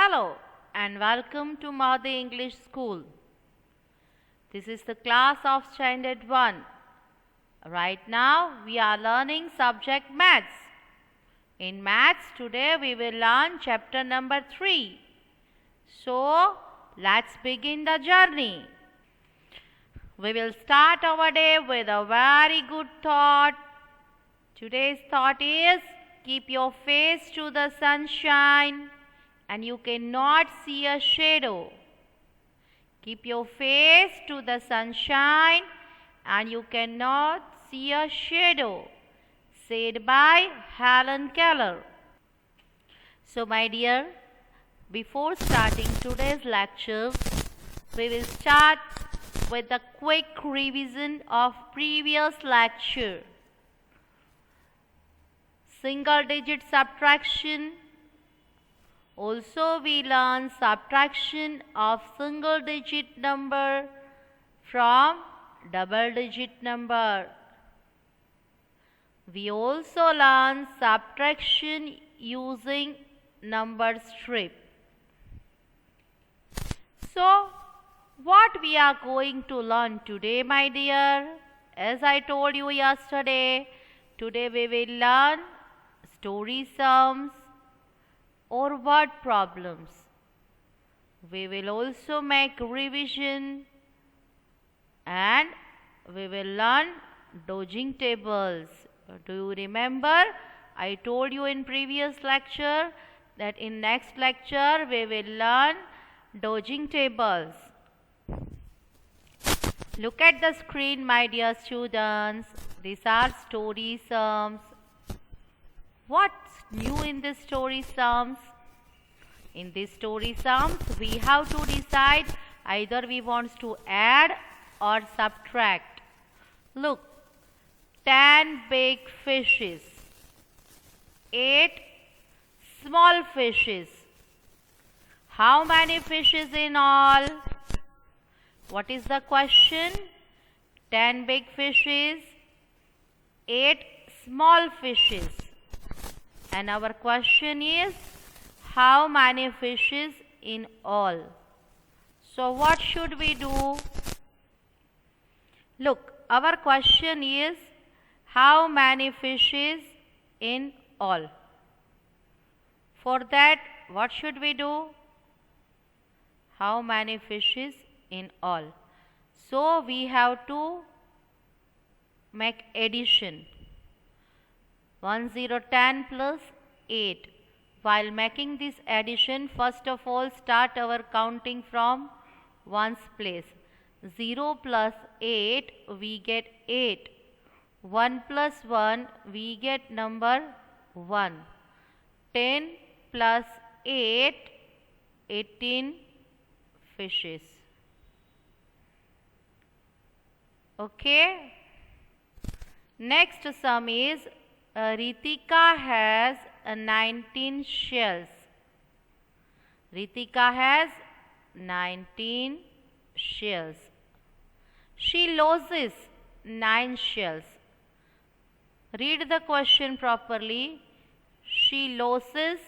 Hello and welcome to Mahdi English School. This is the class of Standard 1. Right now we are learning subject Maths. In Maths today we will learn chapter number 3. So let's begin the journey. We will start our day with a very good thought. Today's thought is keep your face to the sunshine and you cannot see a shadow. Keep your face to the sunshine and you cannot see a shadow. Said by Helen Keller. So my dear, before starting today's lecture, we will start with a quick revision of previous lecture. Single digit subtraction. Also we learn subtraction of single digit number from double digit number. We also learn subtraction using number strip. So what we are going to learn today, my dear? As I told you yesterday, today we will learn story sums or word problems. We will also make revision and we will learn dodging tables. Do you remember? I told you in previous lecture that in next lecture we will learn dodging tables. Look at the screen, my dear students. These are story sums. What's new in this story sums? In this story sums, we have to decide either we want to add or subtract. Look, 10 big fishes, 8 small fishes. How many fishes in all? What is the question? 10 big fishes, 8 small fishes. And our question is, how many fishes in all? So what should we do? Look, our question is, how many fishes in all? For that, what should we do? How many fishes in all? So we have to make addition. 1010 plus 8. While making this addition, first of all start our counting from ones place. 0 plus 8 we get 8. 1 plus 1 we get number 1. 10 plus 8, 18 fishes. Okay. Next sum is Ritika has 19 shells. Ritika has 19 shells. She loses 9 shells. Read the question properly. She loses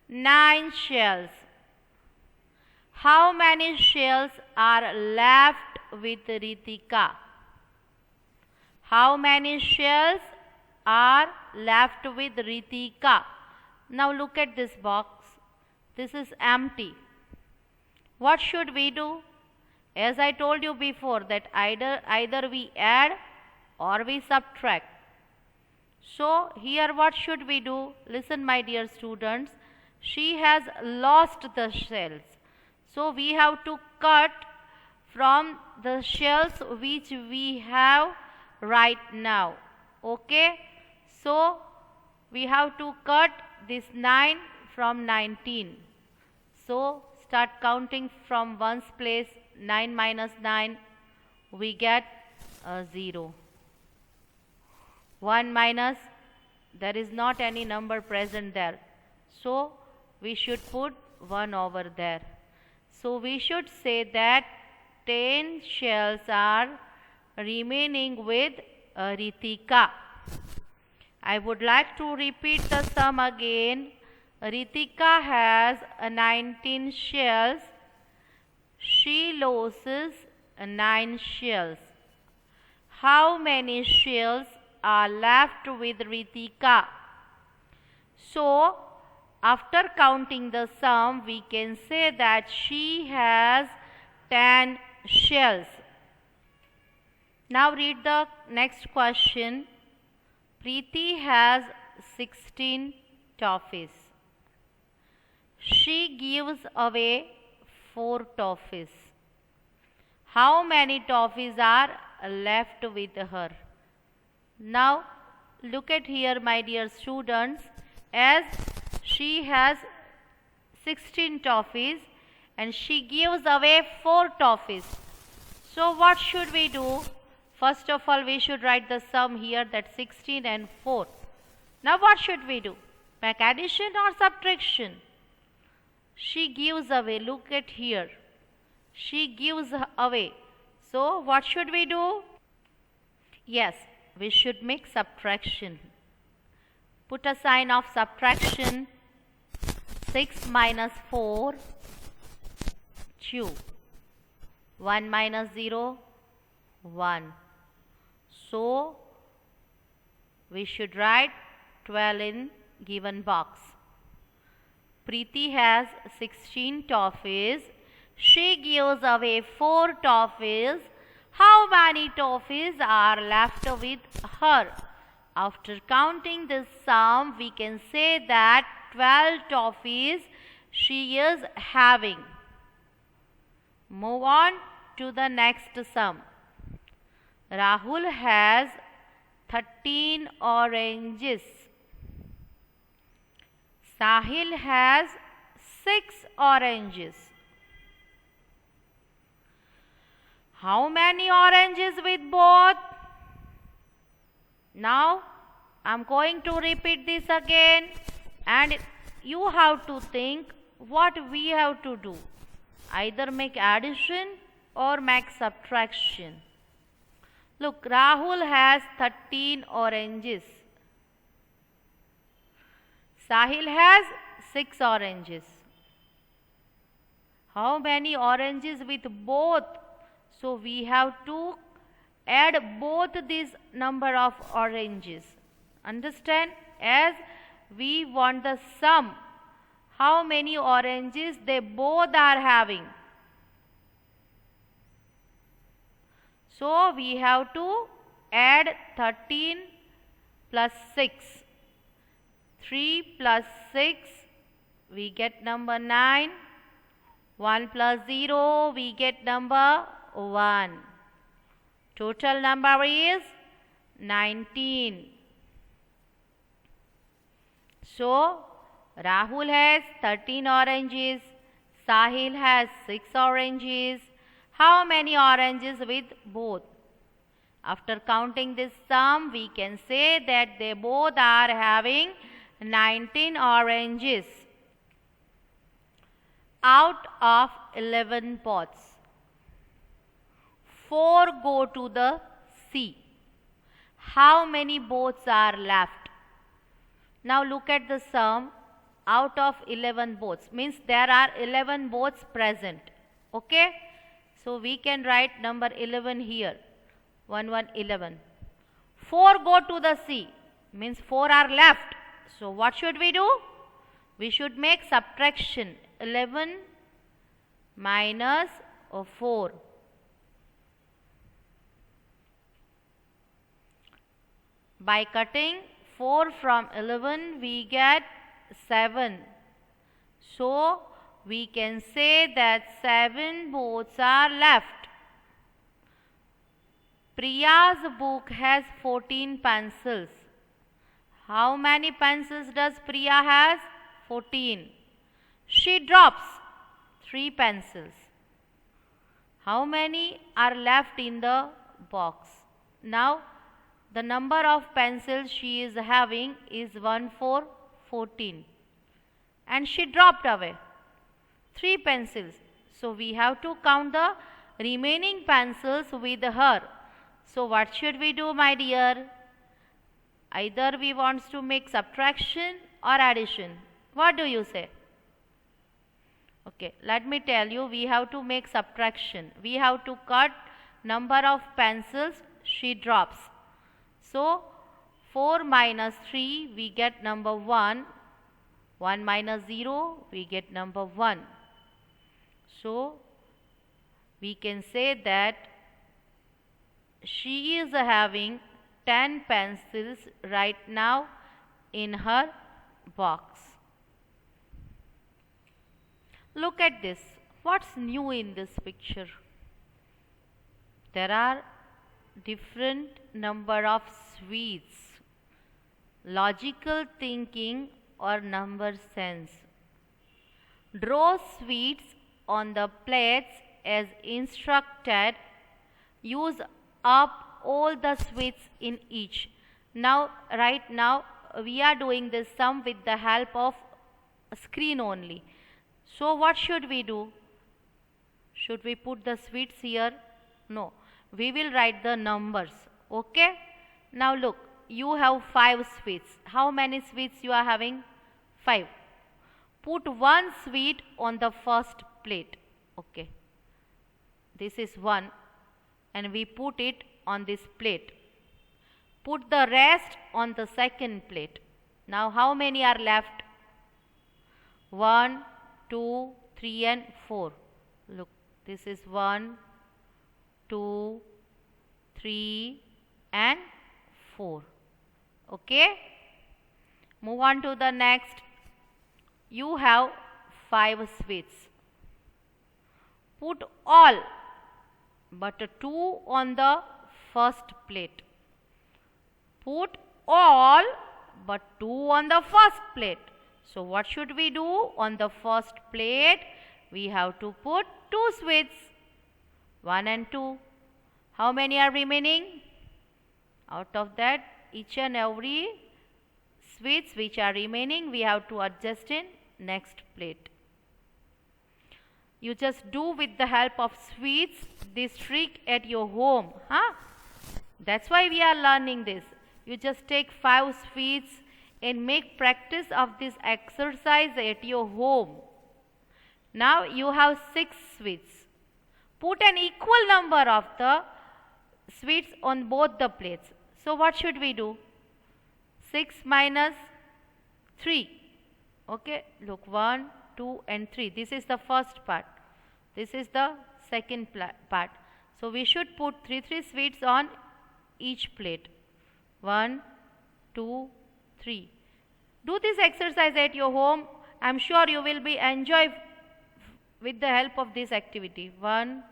9 shells. How many shells are left with Ritika? How many shells are left with Ritika? Now look at this box. This is empty. What should we do? As I told you before that either we add or we subtract. So here what should we do? Listen, my dear students. She has lost the shells. So we have to cut from the shells which we have right now. Okay? So we have to cut this 9 from 19. So start counting from ones place. 9 minus 9 we get 0. 1 minus, there is not any number present there. So we should put 1 over there. So we should say that 10 shells are remaining with Ritika. I would like to repeat the sum again. Ritika has 19 shells. She loses 9 shells. How many shells are left with Ritika? So, after counting the sum, we can say that she has 10 shells. Now read the next question. Preeti has 16 toffees. She gives away 4 toffees. How many toffees are left with her? Now look at here, my dear students, as she has 16 toffees and she gives away 4 toffees. So what should we do? First of all, we should write the sum here, that 16 and 4. Now what should we do? Make addition or subtraction? She gives away. Look at here. She gives away. So what should we do? Yes, we should make subtraction. Put a sign of subtraction. 6 minus 4, 2. 1 minus 0, 1. So we should write 12 in given box. Preeti has 16 toffees. She gives away 4 toffees. How many toffees are left with her? After counting this sum, we can say that 12 toffees she is having. Move on to the next sum. Rahul has 13 oranges. Sahil has 6 oranges. How many oranges with both? Now I am going to repeat this again and you have to think what we have to do. Either make addition or make subtraction. Look, Rahul has 13 oranges. Sahil has 6 oranges. How many oranges with both? So we have to add both these number of oranges. Understand? As we want the sum. How many oranges they both are having. So we have to add 13 plus 6. 3 plus 6, we get number 9. 1 plus 0, we get number 1. Total number is 19. So, Rahul has 13 oranges. Sahil has 6 oranges. How many oranges with both? After counting this sum, we can say that they both are having 19 oranges. Out of 11 pots, 4 go to the sea. How many boats are left? Now look at the sum. Out of 11 boats means there are 11 boats present. Okay? So we can write number 11 here. 1, 1, 11. 4 go to the sea means 4 are left. So what should we do? We should make subtraction. 11 minus 4. By cutting 4 from 11, we get 7. So we can say that 7 boats are left. Priya's book has 14 pencils. How many pencils does Priya has? 14. She drops 3 pencils. How many are left in the box? Now the number of pencils she is having is 1, 4, 14. And she dropped away 3 pencils. So we have to count the remaining pencils with her. So what should we do, my dear? Either we want to make subtraction or addition. What do you say? Okay, let me tell you, we have to make subtraction. We have to cut number of pencils she drops. So 4 minus 3, we get number 1. 1 minus 0, we get number 1. So we can say that she is having 10 pencils right now in her box. Look at this. What's new in this picture? There are different number of sweets. Logical thinking or number sense. Draw sweets on the plates as instructed. Use up all the sweets in each. Now, right now, we are doing this sum with the help of screen only. So what should we do? Should we put the sweets here? No. We will write the numbers. Okay? Now look, you have 5 sweets. How many sweets you are having? 5. Put 1 sweet on the first plate. Okay. This is 1 and we put it on this plate. Put the rest on the second plate. Now how many are left? 1, 2, 3 and 4. Look, this is 1, 2, 3 and 4. Okay. Move on to the next. You have 5 sweets. Put all but 2 on the first plate. Put all but 2 on the first plate. So what should we do? On the first plate, we have to put 2 sweets. 1 and 2. How many are remaining? Out of that, each and every sweets which are remaining, we have to adjust in next plate. You just do with the help of sweets this trick at your home. That's why we are learning this. You just take 5 sweets and make practice of this exercise at your home. Now you have 6 sweets. Put an equal number of the sweets on both the plates. So what should we do? 6 minus 3. Okay, look, 1, 2 and 3. This is the first part. This is the second part. So we should put 3 sweets on each plate. 1, 2, 3. Do this exercise at your home. I am sure you will be enjoy with the help of this activity. 1,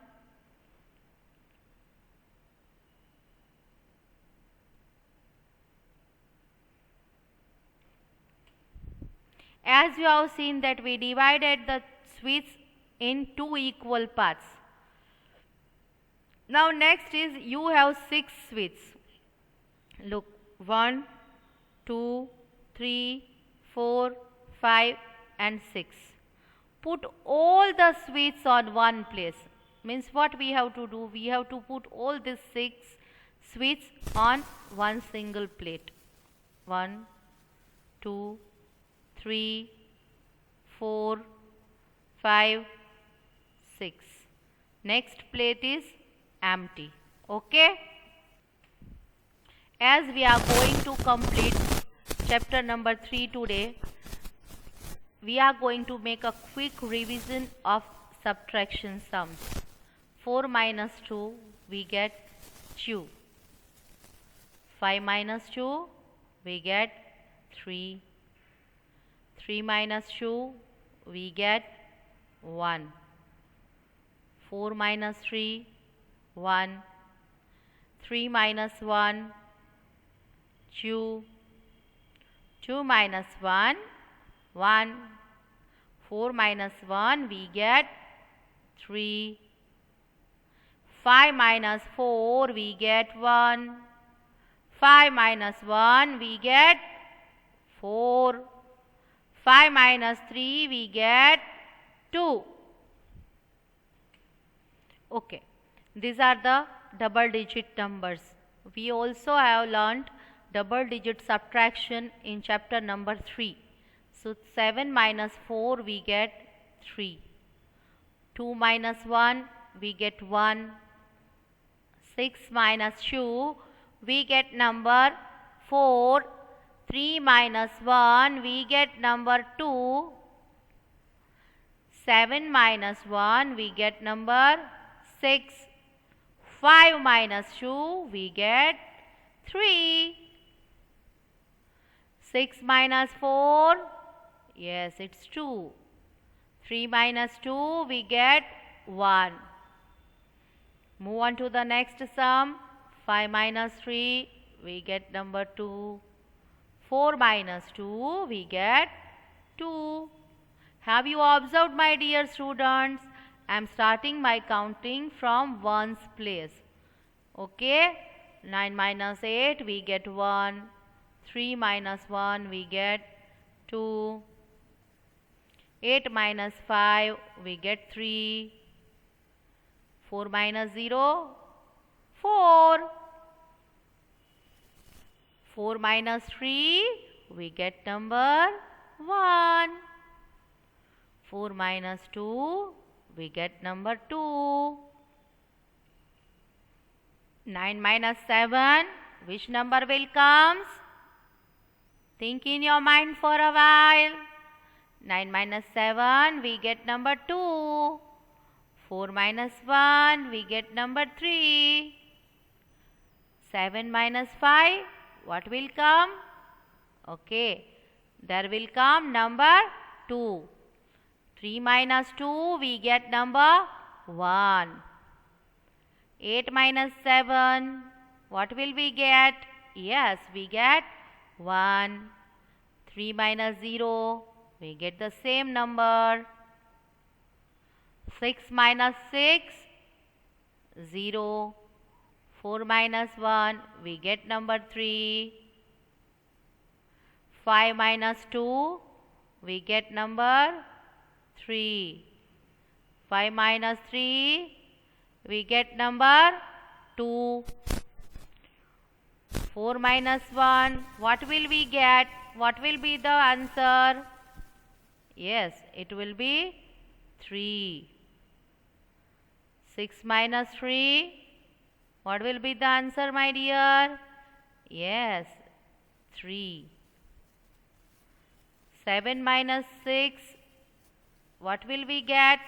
as you have seen that we divided the sweets in 2 equal parts. Now next is you have 6 sweets. Look, 1, 2, 3, 4, 5 and 6. Put all the sweets on one place. Means what we have to do? We have to put all these 6 sweets on one single plate. 1, 2, 3, 4, 5, 6. Next plate is empty. Okay. As we are going to complete chapter number 3 today, we are going to make a quick revision of subtraction sums. 4 minus 2, we get 2. 5 minus 2, we get 3. 3 minus 2, we get 1. 4 minus 3, 1. 3 minus 1, 2. 2 minus 1, 1. 4 minus 1, we get 3. 5 minus 4, we get 1. 5 minus 1, we get 4. 5 minus 3, we get 2. Okay, these are the double digit numbers. We also have learnt double digit subtraction in chapter number 3. So 7 minus 4 we get 3. 2 minus 1 we get 1. 6 minus 2 we get number 4. 3 minus 1 we get number 2. 7 minus 1 we get number 6. 5 minus 2 we get 3. 6 minus 4, yes, it's 2. 3 minus 2 we get 1. Move on to the next sum. 5 minus 3 we get number 2. 4 minus 2 we get 2. Have you observed, my dear students? I am starting my counting from ones place. Okay. 9 minus 8 we get 1. 3 minus 1 we get 2. 8 minus 5 we get 3. 4 minus 0, 4. 4 minus 3 we get number 1. 4 minus 2 we get number 2. 9 minus 7, which number will comes? Think in your mind for a while. 9 minus 7 we get number 2. 4 minus 1 we get number 3. 7 minus 5, what will come? Okay, there will come number 2. 3 minus 2 we get number 1. 8 minus 7, what will we get? Yes, we get 1. 3 minus 0, we get the same number. 6 minus 6, 0. 4 minus 1, we get number 3. 5 minus 2, we get number 3. 5 minus 3, we get number 2. 4 minus 1, what will we get? What will be the answer? Yes, it will be 3. 6 minus 3, what will be the answer, my dear? Yes, 3. 7 minus 6, what will we get?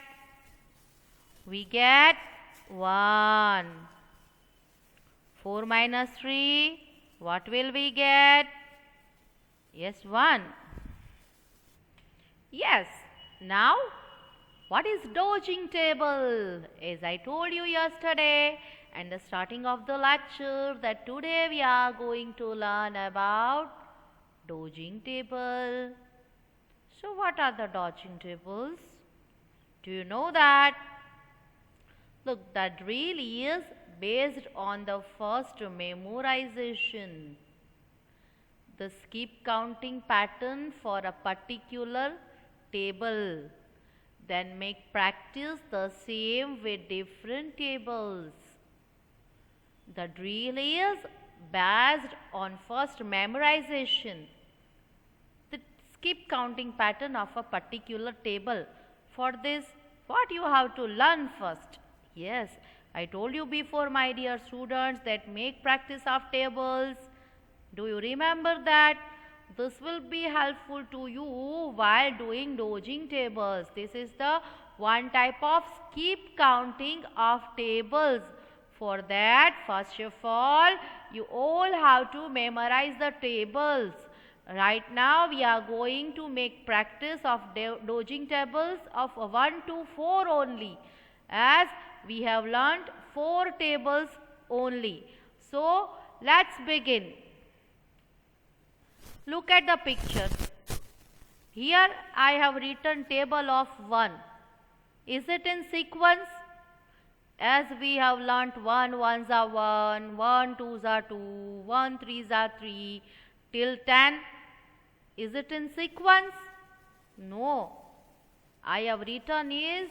We get 1. 4 minus 3, what will we get? Yes, 1. Yes, now what is dodging table? As I told you yesterday and the starting of the lecture that today we are going to learn about dodging table. So what are the dodging tables? Do you know that? Look, the drill is based on the first memorization. The skip counting pattern for a particular table. Then make practice the same with different tables. The drill is based on first memorization. The skip counting pattern of a particular table. For this, what you have to learn first? Yes, I told you before, my dear students, that make practice of tables. Do you remember that? This will be helpful to you while doing dodging tables. This is the one type of skip counting of tables. For that, first of all, you all have to memorize the tables. Right now, we are going to make practice of dodging tables of 1 to 4 only, as we have learnt 4 tables only. So, let's begin. Look at the picture. Here I have written table of 1. Is it in sequence? As we have learnt 1 ones are 1, 1 twos are 2, 1 threes are 3 till 10. Is it in sequence? No. I have written is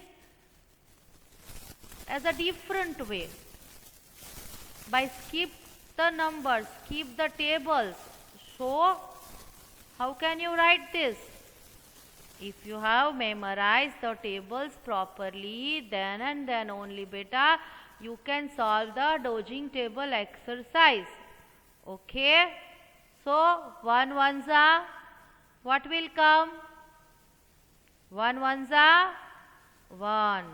as a different way. By skip the numbers, skip the tables. So, how can you write this? If you have memorized the tables properly, then and then only beta you can solve the dodging table exercise. Okay. So 1 ones are, what will come? 1 ones are 1.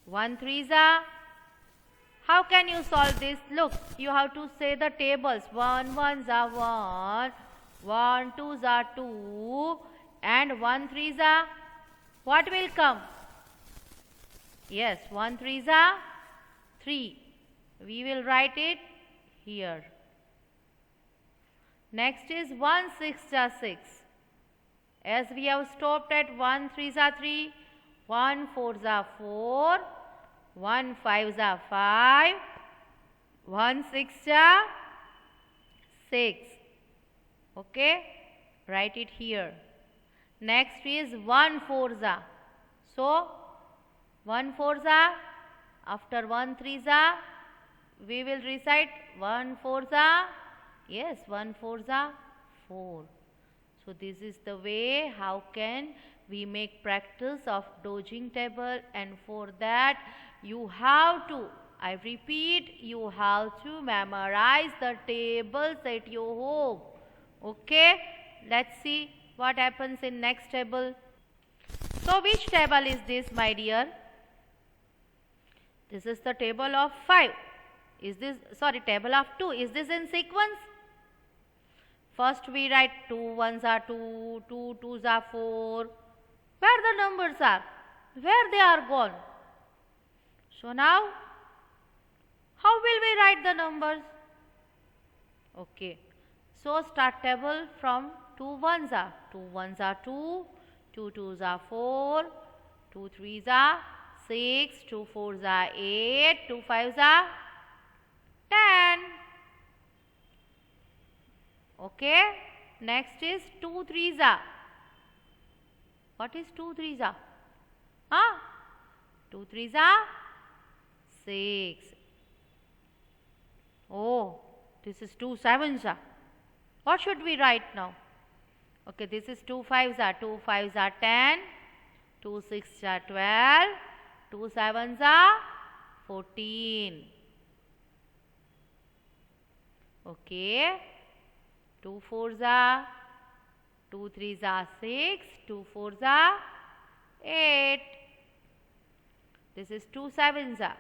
1 threes are. How can you solve this? Look, you have to say the tables. 1 ones are 1, 1 twos are 2, and 1 threes are. What will come? Yes, 1 threes are 3. We will write it here. Next is 1 sixes are 6. As we have stopped at 1 threes are 3, 1 fours are 4, 1 fives are 5, 1 sixes are 6. Okay, write it here. Next is 1 fours are. So 1 fours are, after 1 threes are, we will recite 1 fours are. Yes, 1 fours are 4. So this is the way how can we make practice of dodging table, and for that you have to, I repeat, you have to memorize the tables at your home. Okay, let's see what happens in next table. So which table is this, my dear? This is the table of 5. Is this, sorry, table of 2. Is this in sequence? First we write 2 ones are 2, 2 twos are 4. Where the numbers are? Where they are gone? So now, how will we write the numbers? Okay. So start table from 2 ones are. 2 ones are 2, 2 twos are 4, 2 threes are 6, 2 fours are 8, 2 fives are 10. Okay. Next is 2 threes are. What is 2 threes are? 2 threes are 6. Oh, this is 2 sevens are. What should we write now? Okay, this is 2 fives are. 2 fives are 10, 2 sixes are 12, 2 sevens are 14. Okay, 2 fours are, 2 threes are 6, 2 fours are 8. This is 2 sevens are.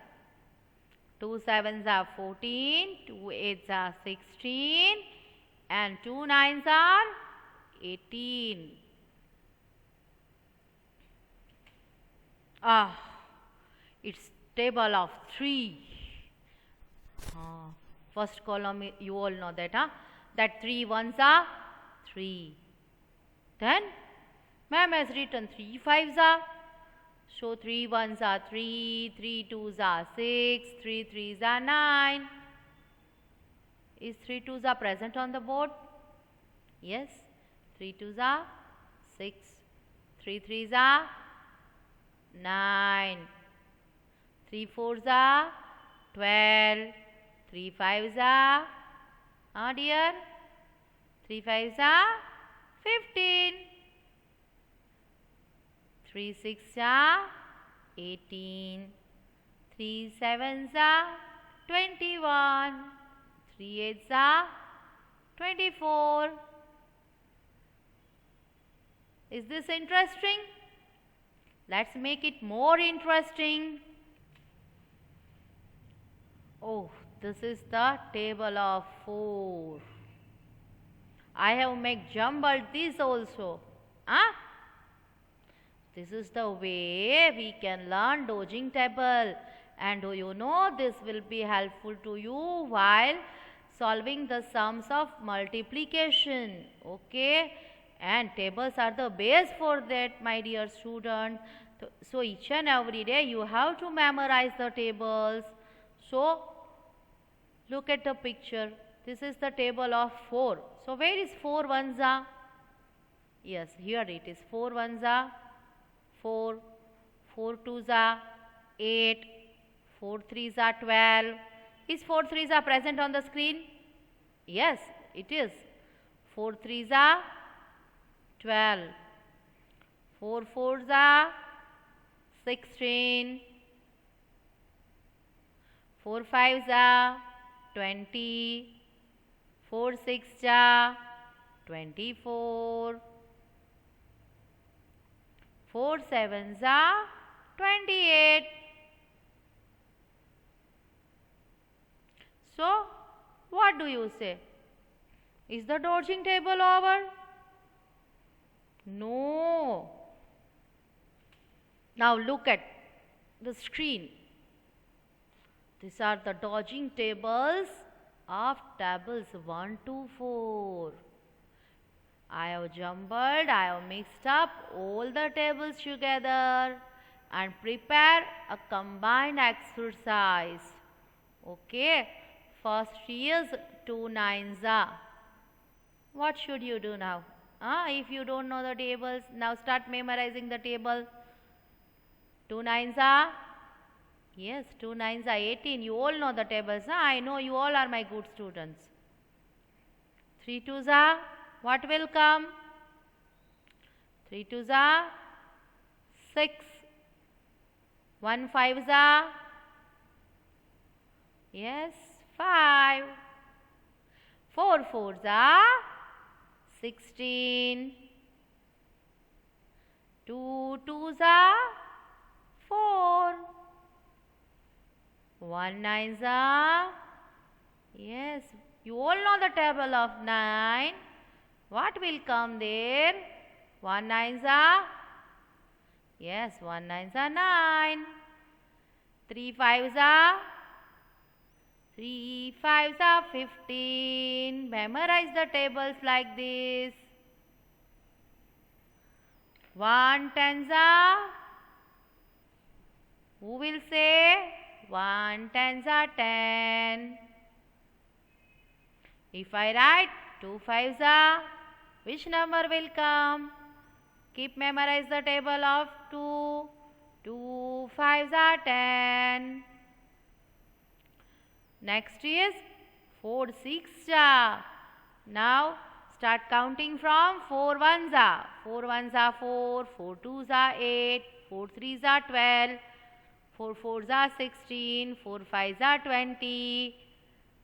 2 sevens are 14, 2 eights are 16, and 2 nines are 18. It's table of 3. First column, you all know that, that 3 ones are 3. Then ma'am has written 3 fives are. So 3 ones are 3, 3 twos are 6, 3 threes are 9. Is 3 twos are present on the board? Yes. 3 twos are 6, 3 threes are 9, 3 fours are 12, 3 fives are, dear, 3 fives are 15, 3 sixes are 18, 3 sevens are 21, 3 eights are 24. Is this interesting? Let's make it more interesting. Oh, this is the table of 4. I have make jumbled this also. This is the way we can learn dodging table, and do you know this will be helpful to you while solving the sums of multiplication. Okay, and tables are the base for that, my dear student. So each and every day you have to memorize the tables. So look at the picture. This is the table of 4. So where is 4 ones are? Yes, here it is. 4 ones are 4, 4 twos are 8, 4 threes are 12. Is 4 threes are present on the screen? Yes, it is. 4 threes are 12. 4 fours are 16. 4 fives are 20. 4 sixes are 24. 4 sevens are 28. So, what do you say? Is the dodging table over? No. Now look at the screen. These are the dodging tables of tables 1 to 4. I have jumbled, I have mixed up all the tables together and prepare a combined exercise. Okay, first is 2 nines are. What should you do now? If you don't know the tables, now start memorizing the table. 2 nines are? Yes, 2 nines are 18. You all know the tables. I know you all are my good students. 3 twos are? What will come? 3 twos are 6. 1 fives are? Yes, 5. 4 fours are 16. 2 twos are 4. 1 nines are? Yes, you all know the table of 9. What will come there? 1 nines are? Yes, 1 nines are 9. 3 fives are? 3 fives are 15. Memorize the tables like this. 1 tens are? Who will say? 1 tens are 10. If I write 2 fives are, which number will come? Keep memorize the table of 2. 2 fives are 10. Next is 4 sixes are. Now start counting from 4 ones are. 4 ones are 4. 4 twos are 8. 4 threes are 12. 4 fours are 16. 4 fives are 20.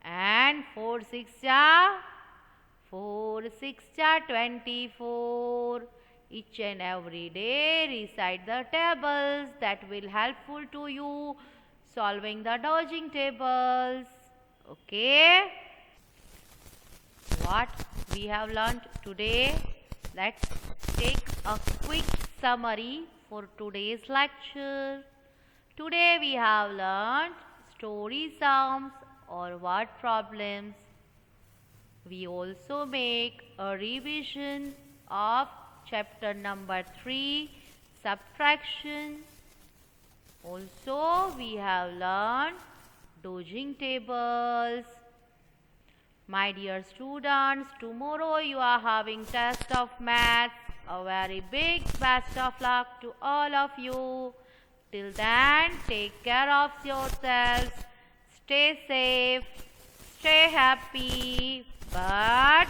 And 4 sixes are? 4 sixes are 24. Each and every day recite the tables that will helpful to you solving the dodging tables. Okay. What we have learnt today? Let's take a quick summary for today's lecture. Today we have learnt story sums or word problems. We also make a revision of chapter number 3, subtraction. Also, we have learned dodging tables. My dear students, tomorrow you are having test of maths. A very big best of luck to all of you. Till then, take care of yourselves. Stay safe. Stay happy. But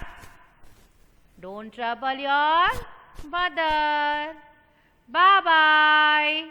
don't trouble your mother. Bye-bye.